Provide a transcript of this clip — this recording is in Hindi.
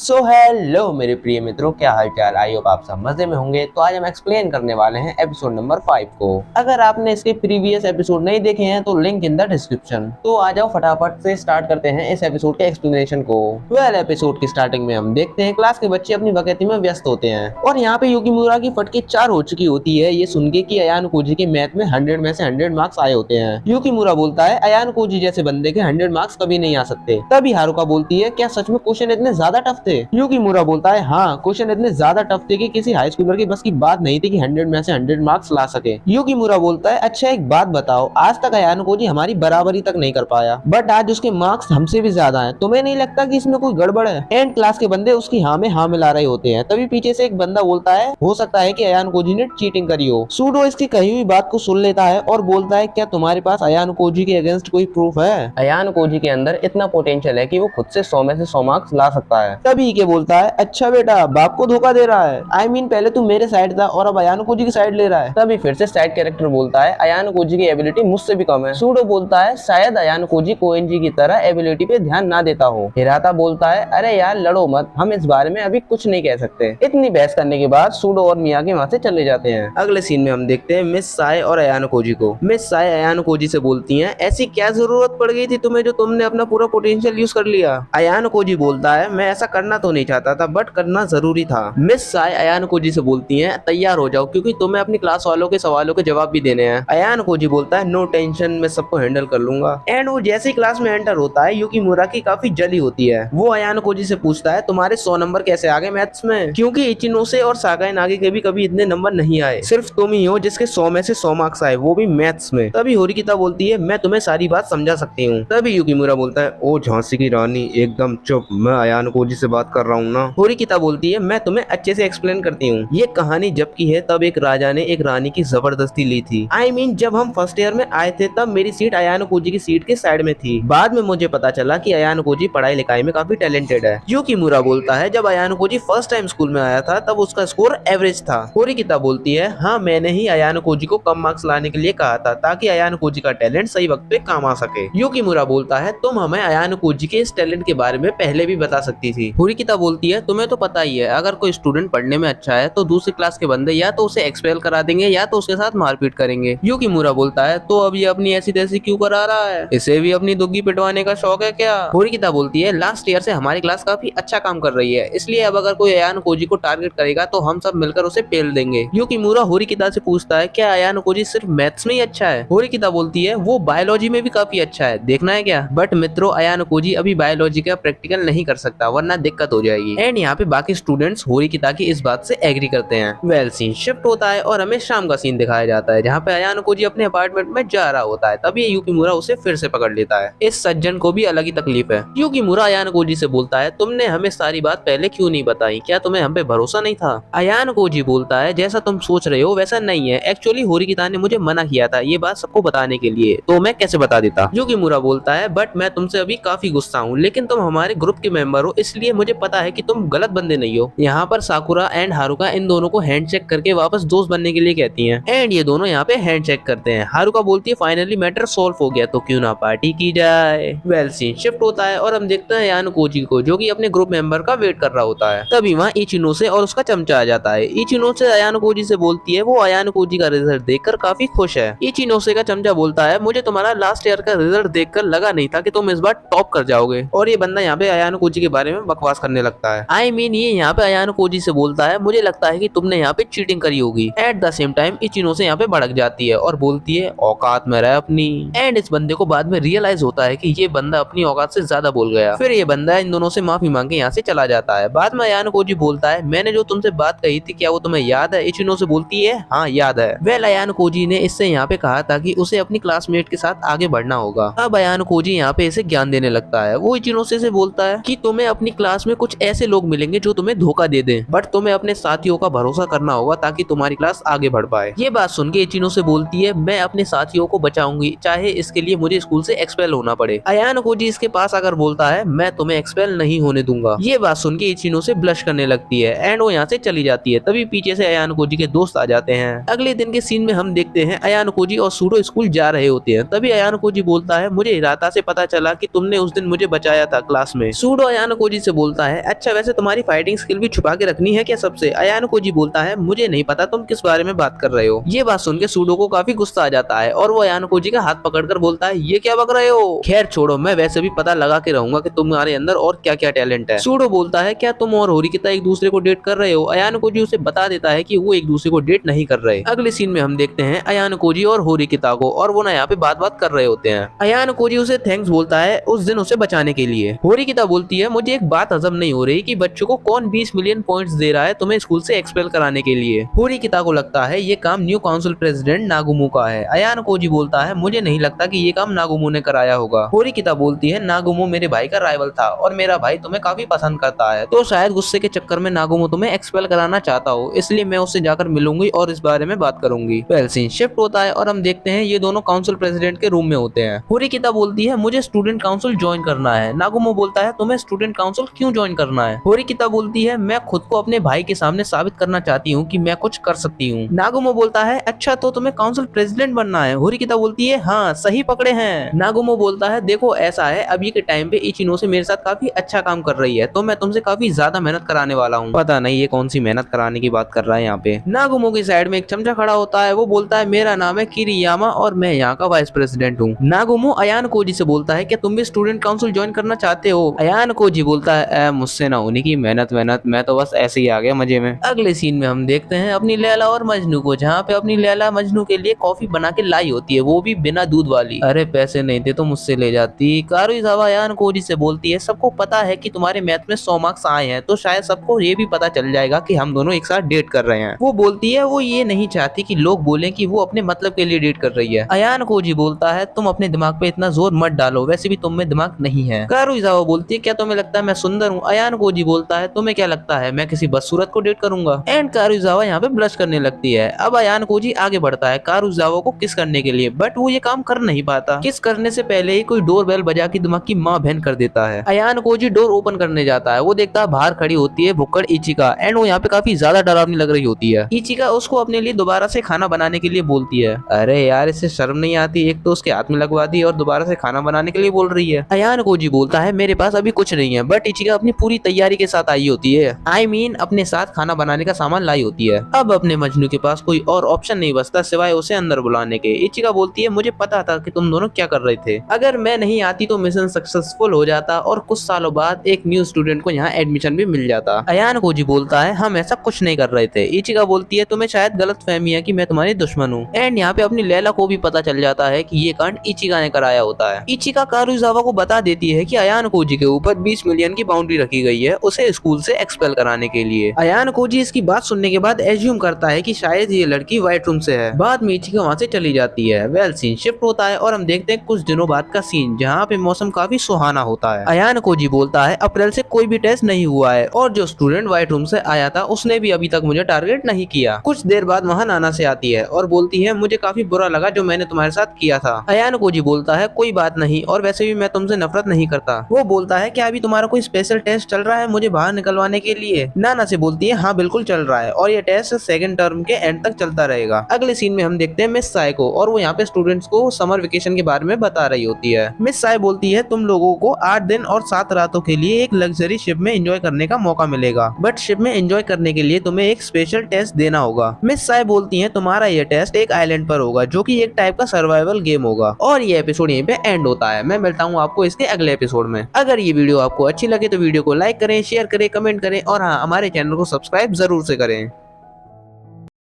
सो हेलो मेरे प्रिय मित्रों, क्या हाल चाल। आई होप आप सब मजे में होंगे। तो आज हम एक्सप्लेन करने वाले हैं एपिसोड नंबर 5 को। अगर आपने इसके प्रीवियस एपिसोड नहीं देखे हैं तो लिंक इन द डिस्क्रिप्शन। तो आ जाओ फटाफट से स्टार्ट करते हैं इस एपिसोड के एक्सप्लेनेशन को। एपिसोड की स्टार्टिंग में हम देखते हैं क्लास के बच्चे अपनी वक्तव्य में व्यस्त होते हैं और यहाँ पे युकीमुरा की फटके 4 हो चुकी होती है ये सुन के कि अयान कोजी के मैथ में 100 में से 100 मार्क्स आए होते हैं। युकीमुरा बोलता है अयान कोजी जैसे बंदे के 100 मार्क्स कभी नहीं आ सकते। तभी हारुका बोलती है क्या सच में क्वेश्चन इतने ज्यादा टफ थे। युकीमुरा बोलता है हाँ, क्वेश्चन इतने ज्यादा टफ थे कि किसी हाई स्कूलर की बस की बात नहीं थी कि 100 में से 100 मार्क्स ला सके। युकीमुरा बोलता है अच्छा एक बात बताओ, आज तक अयान कोजी हमारी बराबरी तक नहीं कर पाया, बट आज उसके मार्क्स हमसे भी ज्यादा हैं। तुम्हें नहीं लगता कि इसमें कोई गड़बड़ है। एंड क्लास के बंदे उसकी हाँ में हाँ मिला रहे होते हैं। तभी पीछे से एक बंदा बोलता है हो सकता है कि अयान कोजी ने चीटिंग करी हो। सूडो इसकी कही हुई बात को सुन लेता है और बोलता है क्या तुम्हारे पास अयान कोजी के अगेंस्ट कोई प्रूफ है। अयान कोजी के अंदर इतना पोटेंशियल है कि वो खुद से 100 में से 100 मार्क्स ला सकता है। तभी के बोलता है अच्छा बेटा, बाप को धोखा दे रहा है। I mean, पहले तू मेरे साइड था और अब अयान कोजी की साइड ले रहा है। तभी फिर से साइड कैरेक्टर बोलता है अयान कोजी की एबिलिटी मुझसे भी कम है। सूडो बोलता है शायद अयान कोजी कोएनजी की तरह एबिलिटी पे ध्यान ना देता हो। हिराता बोलता है अरे यार लड़ो मत, हम इस बारे में अभी कुछ नहीं कह सकते। इतनी बहस करने के बाद सूडो और मियागी वहाँ से चले जाते हैं। अगले सीन में हम देखते हैं मिस साय और अयान कोजी को। मिस साय अयान कोजी से बोलती है ऐसी क्या जरूरत पड़ गई थी तुम्हें जो तुमने अपना पूरा पोटेंशियल यूज कर लिया। अयान कोजी बोलता है मैं ऐसा करना तो नहीं चाहता था बट करना जरूरी था। मिस साय अयान कोजी से बोलती हैं तैयार हो जाओ क्योंकि तुम्हें अपनी क्लास वालों के सवालों के जवाब भी देने हैं। अयान कोजी बोलता है नो टेंशन, मैं सबको हैंडल कर लूंगा। एंड वो जैसे ही क्लास में एंटर होता है युकीमुरा की काफी जली होती है। वो अयान कोजी से पूछता है तुम्हारे 100 नंबर कैसे आ गए मैथ्स में, क्योंकि इचिनोसे और सागाई नागी के भी कभी इतने नंबर नहीं आए, सिर्फ तुम ही हो जिसके 100 में से 100 मार्क्स आए, वो भी मैथ्स में। तभी होरिकिता बोलती है मैं तुम्हें सारी बात समझा सकती हूँ। तभी युकीमुरा बोलता है ओ झांसी की रानी एकदम चुप, मैं अयान कोजी से बात कर रहा हूँ ना। होरिकिता बोलती है मैं तुम्हें अच्छे से एक्सप्लेन करती हूँ। ये कहानी जब की है तब एक राजा ने एक रानी की जबरदस्ती ली थी। I mean, जब हम फर्स्ट ईयर में आए थे तब मेरी सीट अयान कोजी की सीट के साइड में थी। बाद में मुझे पता चला कि अयान कोजी पढ़ाई लिखाई में काफी टैलेंटेड है। युकीमुरा बोलता है जब Ayanokoji first time school में आया था तब उसका स्कोर एवरेज था। होरिकिता बोलती है हाँ, मैंने ही अयान कोजी को कम मार्क्स लाने के लिए कहा था ताकि अयान कोजी का टैलेंट सही वक्त पे काम आ सके। युकीमुरा बोलता है तुम हमें अयान कोजी के इस टैलेंट के बारे में पहले भी बता सकती थी। होरिकिता बोलती है तुम्हें तो पता ही है अगर कोई स्टूडेंट पढ़ने में अच्छा है तो दूसरी क्लास के बंदे या तो उसे एक्सपेल करा देंगे या तो उसके साथ मारपीट करेंगे। युकीमुरा बोलता है तो अब ये अपनी ऐसी तैसी क्यों करा रहा है, इसे भी अपनी दुग्गी पिटवाने का शौक है क्या। होरिकिता बोलती है लास्ट ईयर से हमारी क्लास काफी अच्छा काम कर रही है, इसलिए अब अगर कोई अयान कोजी को टारगेट करेगा तो हम सब मिलकर उसे पेल देंगे। युकीमुरा होरिकिता से पूछता है क्या अयान कोजी सिर्फ मैथ्स में ही अच्छा है। होरिकिता बोलती है वो बायोलॉजी में भी काफी अच्छा है, देखना है क्या। बट मित्रों अयान कोजी अभी बायोलॉजी का प्रैक्टिकल नहीं कर सकता वरना दिक्कत हो जाएगी। एंड यहाँ पे बाकी स्टूडेंट्स होरिकिता की इस बात से एग्री करते हैं। वेल सीन शिफ्ट होता है और हमें शाम का सीन दिखाया जाता है जहाँ पे अयान कोजी अपने अपार्टमेंट में जा रहा होता है। तभी युकीमुरा उसे फिर से पकड़ लेता है। इस सज्जन को भी अलग ही तकलीफ है। युकीमुरा अयान कोजी से बोलता है तुमने हमें सारी बात पहले क्यों नहीं बताई, क्या तुम्हें हम पे भरोसा नहीं था। अयान कोजी बोलता है जैसा तुम सोच रहे हो वैसा नहीं है, एक्चुअली होरिकिता ने मुझे मना किया था ये बात सबको बताने के लिए, तो मैं कैसे बता देता। युकीमुरा बोलता है बट मैं तुमसे अभी काफी गुस्सा हूँ, लेकिन तुम हमारे ग्रुप के मेंबर हो इसलिए मुझे पता है कि तुम गलत बंदे नहीं हो। यहाँ पर साकुरा एंड हारुका इन दोनों को हैंड चेक करके वापस दोस्त बनने के लिए कहती हैं। एंड ये दोनों यहाँ पे हैंड चेक करते हैं। हारुका बोलती है फाइनली मैटर सॉल्व हो गया तो क्यों ना पार्टी की जाए। वेल सीन शिफ्ट होता है और हम देखते हैं अयान कोजी को जो कि अपने ग्रुप मेंबर का वेट कर रहा होता है। तभी वहाँ इचिनोसे और उसका चमचा आ जाता है। इचिनोसे अयान कोजी से बोलती है वो अयान कोजी का रिजल्ट देखकर काफी खुश है। इचिनोसे का चमचा बोलता है मुझे तुम्हारा लास्ट ईयर का रिजल्ट देखकर लगा नहीं था कि तुम इस बार टॉप कर जाओगे। और ये बंदा यहाँ पे अयान कोजी के बारे में बकवास करने लगता है। I mean, ये यहाँ पे अयान कोजी से बोलता है मुझे लगता है कि तुमने यहाँ पे चीटिंग करी होगी। एट द सेम टाइम इचिनोसे यहाँ पे भड़क जाती है और बोलती है औकात में रह अपनी। एंड इस बंदे को बाद में रियलाइज होता है कि ये बंदा अपनी औकात से ज्यादा बोल गया। फिर ये बंदा इन दोनों से माफी मांग के यहाँ से चला जाता है। बाद में अयान कोजी बोलता है मैंने जो तुमसे बात कही थी क्या वो तुम्हें याद है। इचिनोसे बोलती है हाँ याद है। वेल अयान कोजी ने इससे यहाँ पे कहा था कि उसे अपनी क्लासमेट के साथ आगे बढ़ना होगा। अब अयान कोजी यहाँ पे इसे ज्ञान देने लगता है। वो इचिनोसे से बोलता है कि तुम्हें अपनी क्लास में कुछ ऐसे लोग मिलेंगे जो तुम्हें धोखा दे दें, बट तुम्हें अपने साथियों का भरोसा करना होगा ताकि तुम्हारी क्लास आगे बढ़ पाए। ये बात सुन के इचिनोसे बोलती है मैं अपने साथियों को बचाऊंगी चाहे इसके लिए मुझे स्कूल से एक्सपेल होना पड़े। अयान कोजी इसके पास आकर बोलता है मैं तुम्हें एक्सपेल नहीं होने दूंगा। ये बात सुन के इचिनोसे ब्लश करने लगती है एंड वो यहाँ से चली जाती है। तभी पीछे से अयान कोजी के दोस्त आ जाते हैं। अगले दिन के सीन में हम देखते हैं अयान कोजी और सूडो स्कूल जा रहे होते हैं। तभी अयान कोजी बोलता है मुझे हिराता से पता चला कि तुमने उस दिन मुझे बचाया था क्लास में। सूडो अयान कोजी से बोलता बोलता है अच्छा वैसे तुम्हारी फाइटिंग स्किल भी छुपा के रखनी है क्या सबसे। अयान कोजी बोलता है मुझे नहीं पता तुम किस बारे में बात कर रहे हो। ये बात सुन के सूडो को काफी गुस्सा आ जाता है और वो अयान कोजी का हाथ पकड़कर बोलता है ये क्या बक रहे हो। खैर छोड़ो, मैं वैसे भी पता लगा के रहूंगा कि तुम्हारे अंदर और क्या क्या टैलेंट है। सूडो बोलता है क्या तुम और होरिकिता एक दूसरे को डेट कर रहे हो। अयान कोजी उसे बता देता है कि वो एक दूसरे को डेट नहीं कर रहे। अगले सीन में हम देखते हैं अयान कोजी और होरिकिता को, और वो ना यहाँ पे बात कर रहे होते हैं। अयान कोजी उसे थैंक्स बोलता है उस दिन उसे बचाने के लिए। होरिकिता बोलती है मुझे एक बात हजम नहीं हो रही कि बच्चों को कौन 20 मिलियन पॉइंट्स दे रहा है तुम्हें स्कूल से एक्सपेल कराने के लिए। होरिकिता को लगता है ये काम न्यू काउंसिल प्रेसिडेंट नागुमो का है। अयान कोजी बोलता है मुझे नहीं लगता कि ये काम नागुमो ने कराया होगा। होरिकिता बोलती है नागुमो मेरे भाई का राइवल था और मेरा भाई तुम्हें काफी पसंद करता है, तो शायद गुस्से के चक्कर में नागुमो तुम्हें एक्सपेल कराना चाहता हो, इसलिए मैं उससे जाकर मिलूंगी और इस बारे में बात करूंगी। वेल सीन शिफ्ट होता है और हम देखते हैं ये दोनों काउंसिल प्रेसिडेंट के रूम में होते हैं। होरिकिता बोलती है मुझे स्टूडेंट काउंसिल ज्वाइन करना है। नागुमो बोलता है तुम्हें स्टूडेंट काउंसिल क्यों ज्वाइन करना है। होरिकिता बोलती है मैं खुद को अपने भाई के सामने साबित करना चाहती हूँ कि मैं कुछ कर सकती हूँ। नागुमो बोलता है अच्छा तो तुम्हें काउंसिल प्रेसिडेंट बनना है। होरिकिता बोलती है हाँ सही पकड़े हैं। नागुमो बोलता है देखो ऐसा है अभी के टाइम पे इचिनो मेरे साथ काफी अच्छा काम कर रही है, तो मैं तुमसे काफी ज्यादा मेहनत कराने वाला हूँ। पता नहीं ये कौन सी मेहनत कराने की बात कर रहा है यहाँ पे। नागुमो की साइड में एक चमचा खड़ा होता है, वो बोलता है मेरा नाम है किरियामा और मैं यहाँ का वाइस प्रेसिडेंट हूँ। नागुमो अयान कोजी से बोलता है क्या तुम भी स्टूडेंट काउंसिल ज्वाइन करना चाहते हो। अयान कोजी बोलता है मुझसे ना होने की मेहनत, मैं तो बस ऐसे ही आ गया मजे में। अगले सीन में हम देखते हैं अपनी लैला और मजनू को, जहाँ पे अपनी लैला मजनू के लिए कॉफी बना के लाई होती है, वो भी बिना दूध वाली। अरे पैसे नहीं थे तो मुझसे ले जाती। कारुइजावा अयान कोजी से बोलती है सबको पता है कि तुम्हारे मैथ में 100 मार्क्स आए हैं, तो शायद सबको ये भी पता चल जाएगा कि हम दोनों एक साथ डेट कर रहे हैं। वो बोलती है वो ये नहीं चाहती कि लोग बोलें कि वो अपने मतलब के लिए डेट कर रही है। अयान कोजी बोलता है तुम अपने दिमाग पे इतना जोर मत डालो, वैसे भी तुम में दिमाग नहीं है। कारुइजावा बोलती है क्या तुम्हें लगता है मैं सुंदर हूँ। अयान कोजी बोलता है तुम्हें क्या लगता है मैं किसी बदसूरत को डेट करूंगा। एंड कारुइजावा यहाँ पे ब्लश करने लगती है। अब अयान कोजी आगे बढ़ता है कारुइजावा को किस करने के लिए, बट वो ये काम कर नहीं पाता। किस करने से पहले ही कोई डोर बेल बजा के दिमाग की माँ बहन कर देता है। अयान कोजी डोर ओपन करने जाता है, वो देखता है बाहर खड़ी होती है भुक्कड़ इचिका, एंड वो यहाँ पे काफी ज्यादा डरावनी लग रही होती है। इचिका उसको अपने लिए दोबारा से खाना बनाने के लिए बोलती है। अरे यार इसे शर्म नहीं आती, एक तो उसके हाथ में लगवा दी और दोबारा से खाना बनाने के लिए बोल रही है। अयान कोजी बोलता है मेरे पास अभी कुछ नहीं है, बट इचिका अपनी पूरी तैयारी के साथ आई होती है। I mean, अपने साथ खाना बनाने का सामान लाई होती है। अब अपने मजनू के पास कोई और ऑप्शन नहीं बचता सिवाय उसे अंदर बुलाने के। इचिका बोलती है मुझे पता था कि तुम दोनों क्या कर रहे थे, अगर मैं नहीं आती तो मिशन सक्सेसफुल हो जाता और कुछ सालों बाद एक न्यू स्टूडेंट को यहाँ एडमिशन भी मिल जाता। अयान कोजी बोलता है हम ऐसा कुछ नहीं कर रहे थे। इचिका बोलती है तुम्हें शायद गलत फहमी है कि मैं तुम्हारी दुश्मन हूँ। एंड यहाँ पे अपनी लैला को भी पता चल जाता है कि ये कांड इचिका ने कराया होता है। इचिका कारुइजावा को बता देती है कि अयान कोजी के ऊपर 20 मिलियन की बाउंड्री रखी गई है उसे स्कूल से एक्सपेल कराने के लिए। अयान कोजी इसकी बात सुनने के बाद एज्यूम करता है कि शायद ये लड़की व्हाइट रूम से है। बाद में इचिका वहाँ से चली जाती है। वेल सीन शिफ्ट होता है और हम देखते हैं कुछ दिनों बाद का सीन, जहाँ पे मौसम काफी सुहाना होता है। अयान कोजी बोलता है अप्रैल से कोई भी टेस्ट नहीं हुआ है और जो स्टूडेंट व्हाइट रूम से आया था उसने भी अभी तक मुझे टारगेट नहीं किया। कुछ देर बाद वहाँ नाना से आती है और बोलती है मुझे काफी बुरा लगा जो मैंने तुम्हारे साथ किया था। अयान कोजी बोलता है कोई बात नहीं, और वैसे भी मैं तुमसे नफरत नहीं करता। वो बोलता है क्या अभी तुम्हारा कोई स्पेशल टेस्ट चल रहा है मुझे बाहर निकलवाने के लिए। नाना से बोलती है हाँ बिल्कुल चल रहा है और ये टेस्ट सेकंड टर्म के एंड तक चलता रहेगा। अगले सीन में हम देखते हैं मिस साय को, और वो यहाँ पे स्टूडेंट्स को समर वेकेशन के बारे में बता रही होती है। मिस साय बोलती है तुम लोगों को 8 दिन और 7 रातों के लिए एक लग्जरी शिप में एंजॉय करने का मौका मिलेगा, बट शिप में एंजॉय करने के लिए तुम्हें एक स्पेशल टेस्ट देना होगा। मिस साय बोलती है तुम्हारा ये टेस्ट एक आइलैंड पर होगा जो कि एक टाइप का सर्वाइवल गेम होगा। और ये एपिसोड यहीं पे एंड होता है। मैं मिलता हूँ आपको इसके अगले एपिसोड में। अगर ये वीडियो आपको अच्छी लगे तो वीडियो को लाइक करें, शेयर करें, कमेंट करें और हाँ हमारे चैनल को सब्सक्राइब जरूर से करें।